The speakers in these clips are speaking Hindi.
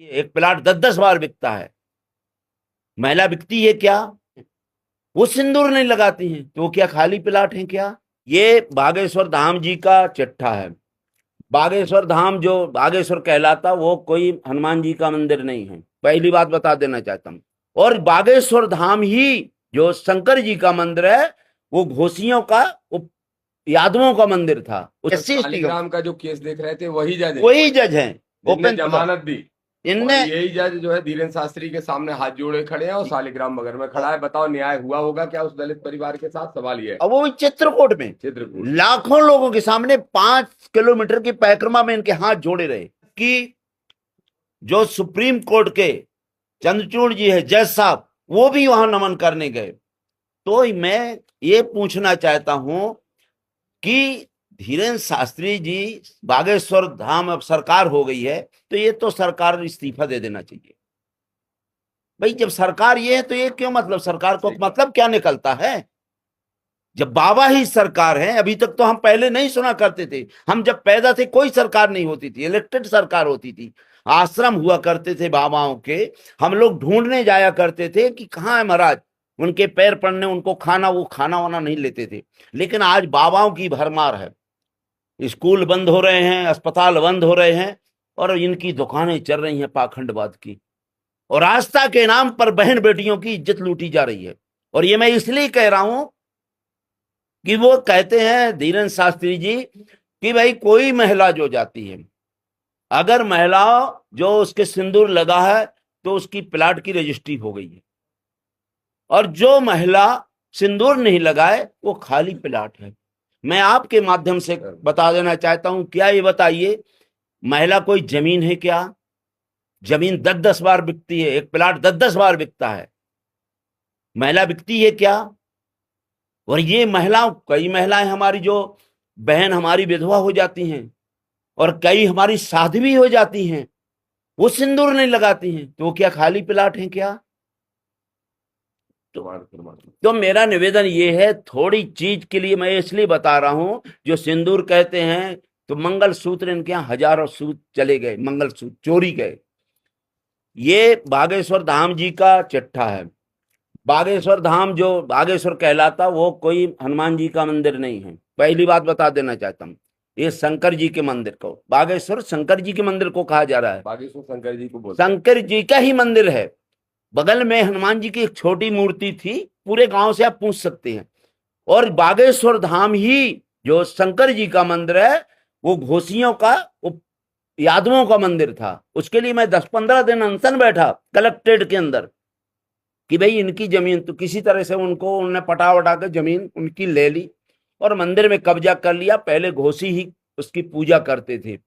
एक प्लाट 10-10 बार बिकता है। महिला बिकती है क्या? वो सिंदूर नहीं लगाती हैं तो वो क्या खाली प्लाट है क्या? ये बागेश्वर धाम जी का चिट्ठा है। बागेश्वर धाम जो बागेश्वर कहलाता वो कोई हनुमान जी का मंदिर नहीं है, पहली बात बता देना चाहता हूं। और बागेश्वर धाम ही जो शंकर जी का मंदिर है वो घोषियों का, वो यादवों का मंदिर था। शालिग्राम का जो केस देख रहे थे वही जज है, जिनने जमानत दी। इनने और यही जज जो है धीरेन्द्र शास्त्री के सामने हाथ जोड़े खड़े हैं और शालिग्राम मगर में खड़ा है। बताओ न्याय हुआ होगा क्या उस दलित परिवार के साथ? सवाल ये है। अब वो भी चित्रकूट में लाखों लोगों के सामने 5 किलोमीटर की परिक्रमा में इनके हाथ जोड़े रहे कि जो सुप्रीम कोर्ट के चंद्रचूड़ जी है जज साहब, वो भी वहां नमन करने गए। तो मैं ये पूछना चाहता हूं कि धीरेन्द्र शास्त्री जी, बागेश्वर धाम अब सरकार हो गई है तो ये तो सरकार इस्तीफा दे देना चाहिए। भाई जब सरकार ये है तो ये क्यों, मतलब सरकार को मतलब क्या निकलता है? जब बाबा ही सरकार है, अभी तक तो हम पहले नहीं सुना करते थे। हम जब पैदा थे कोई सरकार नहीं होती थी, इलेक्टेड सरकार होती थी। आश्रम हुआ करते थे बाबाओं के, हम लोग ढूंढने जाया करते थे कि कहाँ है महाराज, उनके पैर पड़ने, उनको खाना, वो खाना वाना नहीं लेते थे। लेकिन आज बाबाओं की भरमार है, स्कूल बंद हो रहे हैं, अस्पताल बंद हो रहे हैं और इनकी दुकानें चल रही हैं पाखंडवाद की, और आस्था के नाम पर बहन बेटियों की इज्जत लूटी जा रही है। और ये मैं इसलिए कह रहा हूं कि वो कहते हैं धीरेन्द्र शास्त्री जी कि भाई कोई महिला जो जाती है, अगर महिला जो उसके सिंदूर लगा है तो उसकी प्लाट की रजिस्ट्री हो गई है, और जो महिला सिंदूर नहीं लगाए वो खाली प्लाट है। मैं आपके माध्यम से बता देना चाहता हूं, क्या ये बताइए, महिला कोई जमीन है क्या? जमीन 10-10 बार बिकती है, एक प्लाट 10-10 बार बिकता है। महिला बिकती है क्या? और ये महिलाओं, कई महिलाएं हमारी जो बहन हमारी विधवा हो जाती हैं और कई हमारी साध्वी हो जाती हैं, वो सिंदूर नहीं लगाती हैं तो वो क्या खाली प्लाट है क्या? तो मेरा निवेदन ये है, थोड़ी चीज के लिए मैं इसलिए बता रहा हूं, जो सिंदूर कहते हैं तो मंगलसूत्र इनके यहाँ हजारों सूत्र चले गए, मंगलसूत्र चोरी गए। ये बागेश्वर धाम जी का चिट्ठा है। बागेश्वर धाम जो बागेश्वर कहलाता वो कोई हनुमान जी का मंदिर नहीं है, पहली बात बता देना चाहता हूँ। ये शंकर जी के मंदिर को, बागेश्वर शंकर जी के मंदिर को कहा जा रहा है। बागेश्वर शंकर जी को बोलते हैं। शंकर जी का ही मंदिर है। बगल में हनुमान जी की एक छोटी मूर्ति थी, पूरे गांव से आप पूछ सकते हैं। और बागेश्वर धाम ही जो शंकर जी का मंदिर है वो घोषियों का, वो यादवों का मंदिर था। उसके लिए मैं 10-15 दिन अनशन बैठा कलेक्ट्रेट के अंदर कि भाई इनकी जमीन, तो किसी तरह से उनको उन्होंने पटा वटा कर जमीन उनकी ले ली और मंदिर में कब्जा कर लिया। पहले घोषी ही उसकी पूजा करते थे,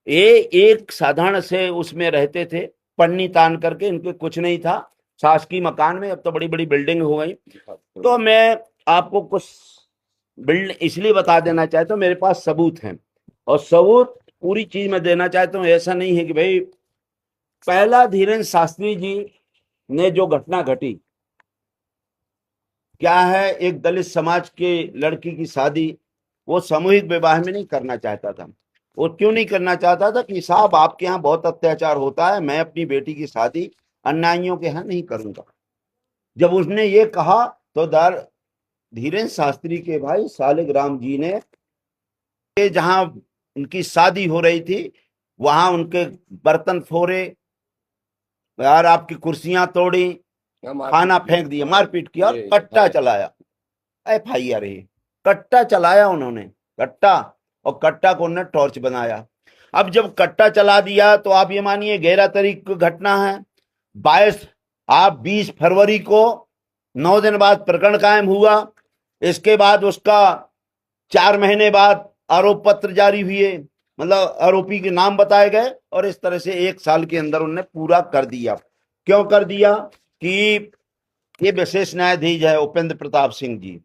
ये एक साधारण से उसमें रहते थे, पन्नी तान करके, इनके कुछ नहीं था, शासकीय मकान में। अब तो बड़ी बड़ी बिल्डिंग हो गई। तो मैं आपको कुछ बिल्ड इसलिए बता देना चाहता हूँ, मेरे पास सबूत हैं और सबूत पूरी चीज में देना चाहता हूँ। ऐसा नहीं है कि भाई पहला धीरेन्द्र शास्त्री जी ने जो घटना घटी, क्या है, एक दलित समाज के लड़की की शादी वो सामूहिक विवाह में नहीं करना चाहता था। वो क्यों नहीं करना चाहता था कि साहब आपके यहाँ बहुत अत्याचार होता है, मैं अपनी बेटी की शादी अन्यायियों के यहाँ नहीं करूंगा। जब उसने ये कहा तो धीरेन्द्र शास्त्री के भाई शालिग्राम जी ने, जहां उनकी शादी हो रही थी वहां उनके बर्तन फोड़े यार, आपकी कुर्सियां तोड़ी, खाना फेंक दिया, मारपीट किया और कट्टा चलाया। FIR है, कट्टा चलाया उन्होंने, कट्टा, और कट्टा को उन्होंने टॉर्च बनाया। अब जब कट्टा चला दिया तो आप ये मानिए 11 तारीख की घटना है, 20 फरवरी को 9 दिन बाद प्रकरण कायम हुआ। इसके बाद उसका 4 महीने बाद आरोप पत्र जारी हुए, मतलब आरोपी के नाम बताए गए, और इस तरह से 1 साल के अंदर उन्होंने पूरा कर दिया। क्यों कर दिया? कि ये विशेष न्यायाधीश है उपेंद्र प्रताप सिंह जी,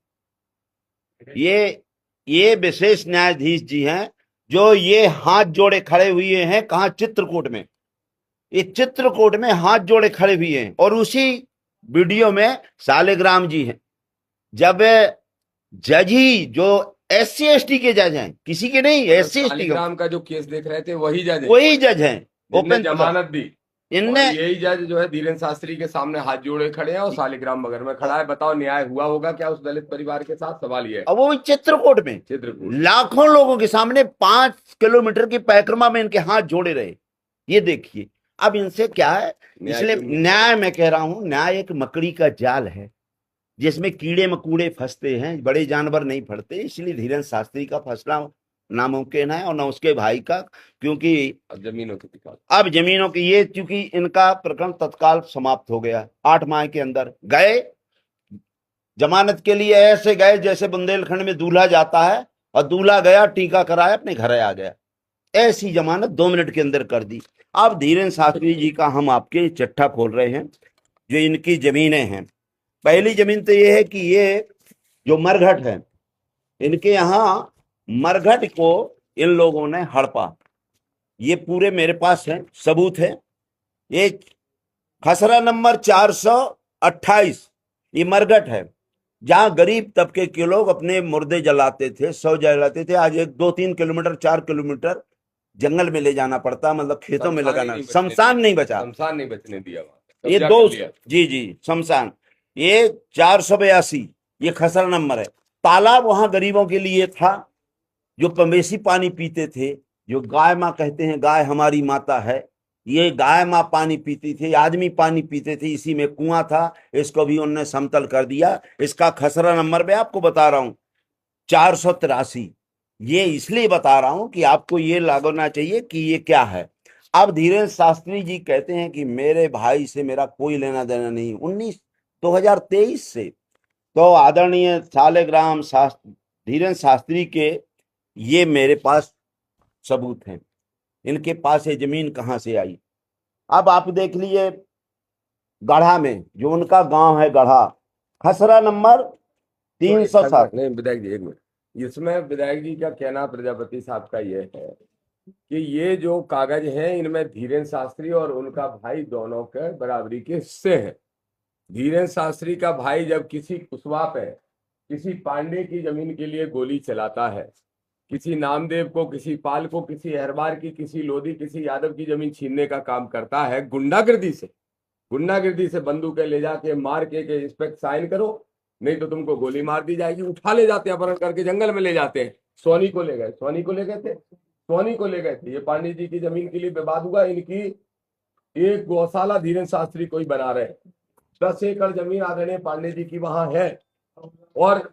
ये विशेष न्यायाधीश जी हैं जो ये हाथ जोड़े खड़े हुए हैं। कहाँ? चित्रकूट में। ये चित्रकूट में हाथ जोड़े खड़े हुए हैं और उसी वीडियो में शालिग्राम जी हैं। जब जज ही जो SC ST के जज हैं, किसी के नहीं, SC ST शालिग्राम का जो केस देख रहे थे वही जज हैं, जिन्होंने जमानत दी। इनने यही जज जो है धीरेन्द्र शास्त्री के सामने हाथ जोड़े खड़े हैं और शालिग्राम नगर में खड़ा है। बताओ न्याय हुआ होगा क्या उस दलित परिवार के साथ? सवाल ये है। अब वो भी चित्रकूट में चित्रकूट लाखों लोगों के सामने 5 किलोमीटर की परिक्रमा में इनके हाथ जोड़े रहे। ये देखिए, अब इनसे क्या है, इसलिए न्याय मैं कह रहा हूं, न्याय एक मकड़ी का जाल है जिसमें कीड़े मकूड़े फंसते हैं, बड़े जानवर नहीं फंसते। इसलिए धीरेन्द्र शास्त्री का फैसला नामुमकिन है और न उसके भाई का, क्योंकि अब जमीनों की अब जमीनों की ये, क्योंकि इनका प्रकरण तत्काल समाप्त हो गया। 8 माह के अंदर गए जमानत के लिए, ऐसे गए जैसे बुंदेलखंड में दूल्हा जाता है और दूल्हा गया टीका कराया अपने घर आ गया। ऐसी जमानत 2 मिनट के अंदर कर दी। अब धीरेन्द्र शास्त्री जी का हम आपके चिट्ठा खोल रहे हैं जो इनकी जमीनें हैं। पहली जमीन तो ये है कि ये जो मरघट है, इनके यहाँ मरघट को इन लोगों ने हड़पा। ये पूरे मेरे पास है, सबूत है। ये खसरा नंबर 428 ये मरघट है जहां गरीब तबके के लोग अपने मुर्दे जलाते थे, शव जलाते थे। आज 1-2-3 किलोमीटर 4 किलोमीटर जंगल में ले जाना पड़ता, मतलब खेतों में लगाना। शमशान नहीं बचा, शमशान नहीं बचने दिया वहां। ये 2 जी शमशान। ये 482 ये खसरा नंबर है। तालाब वहां गरीबों के लिए था जो मवेशी पानी पीते थे, जो गाय माँ कहते हैं, गाय हमारी माता है। ये गाय माँ पानी पीती थी, आदमी पानी पीते थे, इसी में कुआं था। इसको भी उन्होंने समतल कर दिया। इसका खसरा नंबर मैं आपको बता रहा हूं 483। ये इसलिए बता रहा हूं कि आपको ये लागना चाहिए कि ये क्या है। अब धीरेन्द्र शास्त्री जी कहते हैं कि मेरे भाई से मेरा कोई लेना देना नहीं। 2023 से तो आदरणीय शालिग्राम धीरेन्द्र शास्त्री के ये मेरे पास सबूत हैं। इनके पास ये जमीन कहां से आई। अब आप देख लीजिए, गढ़ा में जो उनका गांव है गढ़ा, खसरा नंबर 307। नहीं विधायक जी, एक मिनट, इसमें विधायक जी का कहना प्रजापति साहब का ये है कि ये जो कागज हैं इनमें धीरेन्द्र शास्त्री और उनका भाई दोनों के बराबरी के हिस्से हैं। धीरेन्द्र शास्त्री का भाई जब किसी कुशवाहा पे किसी पांडे की जमीन के लिए गोली चलाता है, किसी नामदेव को, किसी पाल को, किसी अहरबार की, किसी लोधी, किसी यादव की जमीन छीनने का काम करता है, गुंडागर्दी से बंदूकें ले जाके मार के इस पे साइन करो नहीं तो तुमको गोली मार दी जाएगी। उठा ले जाते हैं, अपहरण करके जंगल में ले जाते हैं। सोनी को ले गए थे। ये पांडे जी की जमीन के लिए विवाद हुआ। इनकी एक गौशाला धीरेन्द्र शास्त्री को ही बना रहे। 10 एकड़ जमीन आदरणीय पांडे जी की वहां है और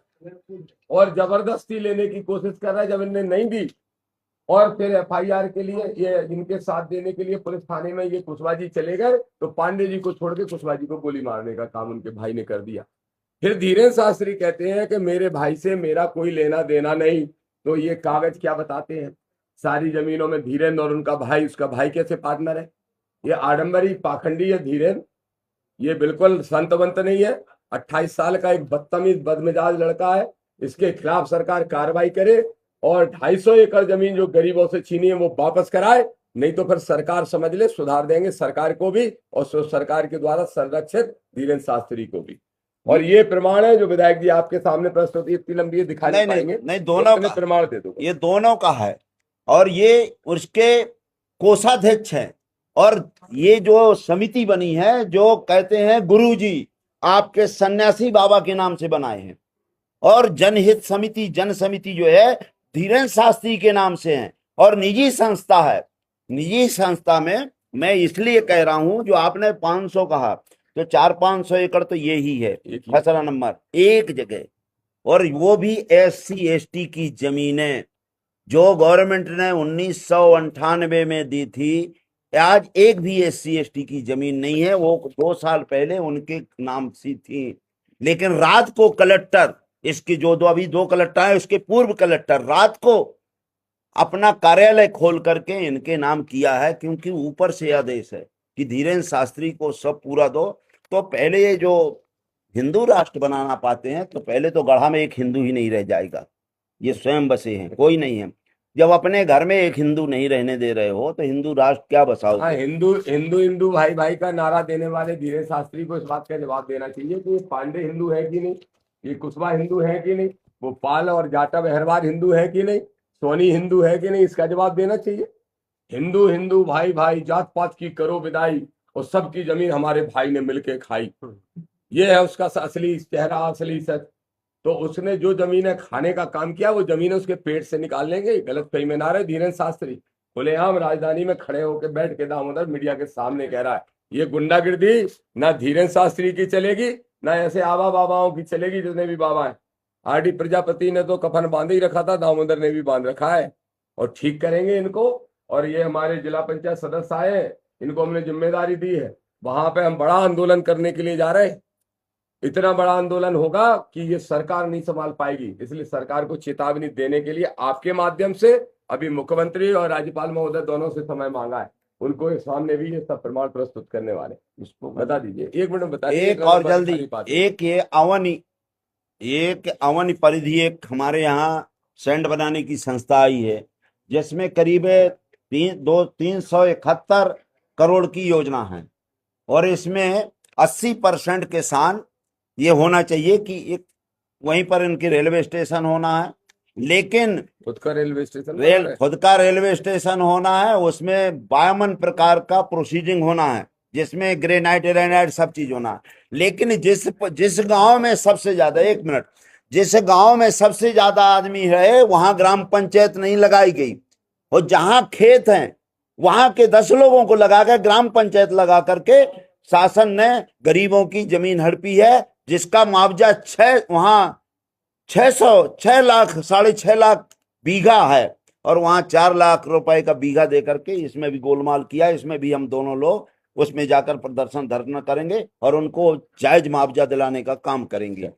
जबरदस्ती लेने की कोशिश कर रहा है। जब इनने नहीं दी और फिर एफआईआर के लिए ये इनके साथ देने के लिए पुलिस थाने में ये कुशवाहा जी चले गए तो पांडे जी को छोड़ के कुशवाहा जी को गोली मारने का काम उनके भाई ने कर दिया। फिर धीरेन्द्र शास्त्री कहते हैं कि मेरे भाई से मेरा कोई लेना देना नहीं। तो ये कागज क्या बताते हैं? सारी जमीनों में धीरेन्द्र और उनका भाई, उसका भाई कैसे पार्टनर है? ये आडंबरी पाखंडी है धीरेन्द्र, ये बिल्कुल संतवंत नहीं है। 28 साल का एक बदतमीज बदमिजाज लड़का है। इसके खिलाफ सरकार कार्रवाई करे और 250 एकड़ जमीन जो गरीबों से छीनी है वो वापस कराए, नहीं तो फिर सरकार समझ ले सुधार देंगे सरकार को भी और सरकार के द्वारा संरक्षित धीरेन्द्र शास्त्री को भी। और ये प्रमाण है जो विधायक जी आपके सामने प्रस्तुति इतनी लंबी है, दिखा नहीं पाएंगे। नहीं दोनों का प्रमाण दे दो। ये दोनों का है और ये उसके कोषाध्यक्ष हैं। और ये जो समिति बनी है जो कहते हैं गुरुजी आपके सन्यासी बाबा के नाम से बनाए हैं, और जनहित समिति, जन समिति जो है धीरेन्द्र शास्त्री के नाम से है और निजी संस्था है। निजी संस्था में मैं इसलिए कह रहा हूं, जो आपने 500 कहा तो 400-500 एकड़ तो ये ही है खसरा नंबर एक जगह, और वो भी SC ST की जमीनें जो गवर्नमेंट ने 1998 में दी थी। आज एक भी SC ST की जमीन नहीं है। वो 2 साल पहले उनके नाम से थी, लेकिन रात को कलेक्टर, इसके जो अभी 2 कलेक्टर हैं, उसके पूर्व कलेक्टर रात को अपना कार्यालय खोल करके इनके नाम किया है, क्योंकि ऊपर से आदेश है कि धीरेन्द्र शास्त्री को सब पूरा दो। तो पहले ये जो हिंदू राष्ट्र बनाना पाते हैं तो पहले तो गढ़ा में एक हिंदू ही नहीं रह जाएगा। ये स्वयं बसे हैं, कोई नहीं है। जब अपने घर में एक हिंदू नहीं रहने दे रहे हो तो हिंदू राष्ट्र क्या बसाओ? हिंदू भाई भाई का नारा देने वाले धीरेन्द्र शास्त्री को इस बात का जवाब देना चाहिए कि पांडे हिंदू है कि नहीं, ये कुशवाहा हिंदू है कि नहीं, वो पाल और जाटव अहरवार हिंदू है कि नहीं, सोनी हिंदू है कि नहीं, इसका जवाब देना चाहिए। हिंदू भाई भाई जात पात की करो विदाई, और सबकी जमीन हमारे भाई ने मिलके खाई। ये है उसका असली चेहरा, असली सच। तो उसने जो जमीनें खाने का काम किया, वो जमीनें उसके पेट से निकाल लेंगे। गलत फहमी में ना रहे धीरेन्द्र शास्त्री खुलेआम राजधानी में खड़े होकर बैठ के दामोदर मीडिया के सामने कह रहा है ये गुंडागिर्दी ना धीरेन्द्र शास्त्री की चलेगी, ना ऐसे आबा बाबाओं की चलेगी जितने भी बाबा है। आरडी प्रजापति ने तो कफन बांध ही रखा था, दामोदर ने भी बांध रखा है, और ठीक करेंगे इनको। और ये हमारे जिला पंचायत सदस्य आए हैं, इनको हमने जिम्मेदारी दी है, वहां पे हम बड़ा आंदोलन करने के लिए जा रहे हैं। इतना बड़ा आंदोलन होगा कि ये सरकार नहीं संभाल पाएगी, इसलिए सरकार को चेतावनी देने के लिए आपके माध्यम से अभी मुख्यमंत्री और राज्यपाल महोदय दोनों से समय मांगा है। उनको इस सामने भी ये सब प्रमाण प्रस्तुत करने वाले। इसको बता दीजिए, 1 मिनट में बता दीजिए। एक और जल्दी, एक अवनी परिधि एक हमारे यहाँ सैंड बनाने की संस्था आई है, जिसमें करीब 371 करोड़ की योजना है, और इसमें 80% किसान ये होना चाहिए कि एक वहीं पर इनकी रेलवे स्टेशन होना है, लेकिन खुद का रेलवे स्टेशन खुद का रेलवे स्टेशन होना है, उसमें 52 प्रकार का प्रोसीडिंग होना है, जिसमें ग्रेनाइट एरेनाइट सब चीज होना है। लेकिन जिस गांव में सबसे ज्यादा, 1 मिनट, जिस गांव में सबसे ज्यादा आदमी है वहां ग्राम पंचायत नहीं लगाई गई, और जहां खेत हैं वहां के 10 लोगों को लगाकर ग्राम पंचायत लगा करके शासन ने गरीबों की जमीन हड़पी है, जिसका मुआवजा 6 लाख 6.5 लाख बीघा है, और वहां 4 लाख रुपए का बीघा दे करके इसमें भी गोलमाल किया। इसमें भी हम दोनों लोग उसमें जाकर प्रदर्शन धरना करेंगे और उनको जायज मुआवजा दिलाने का काम करेंगे।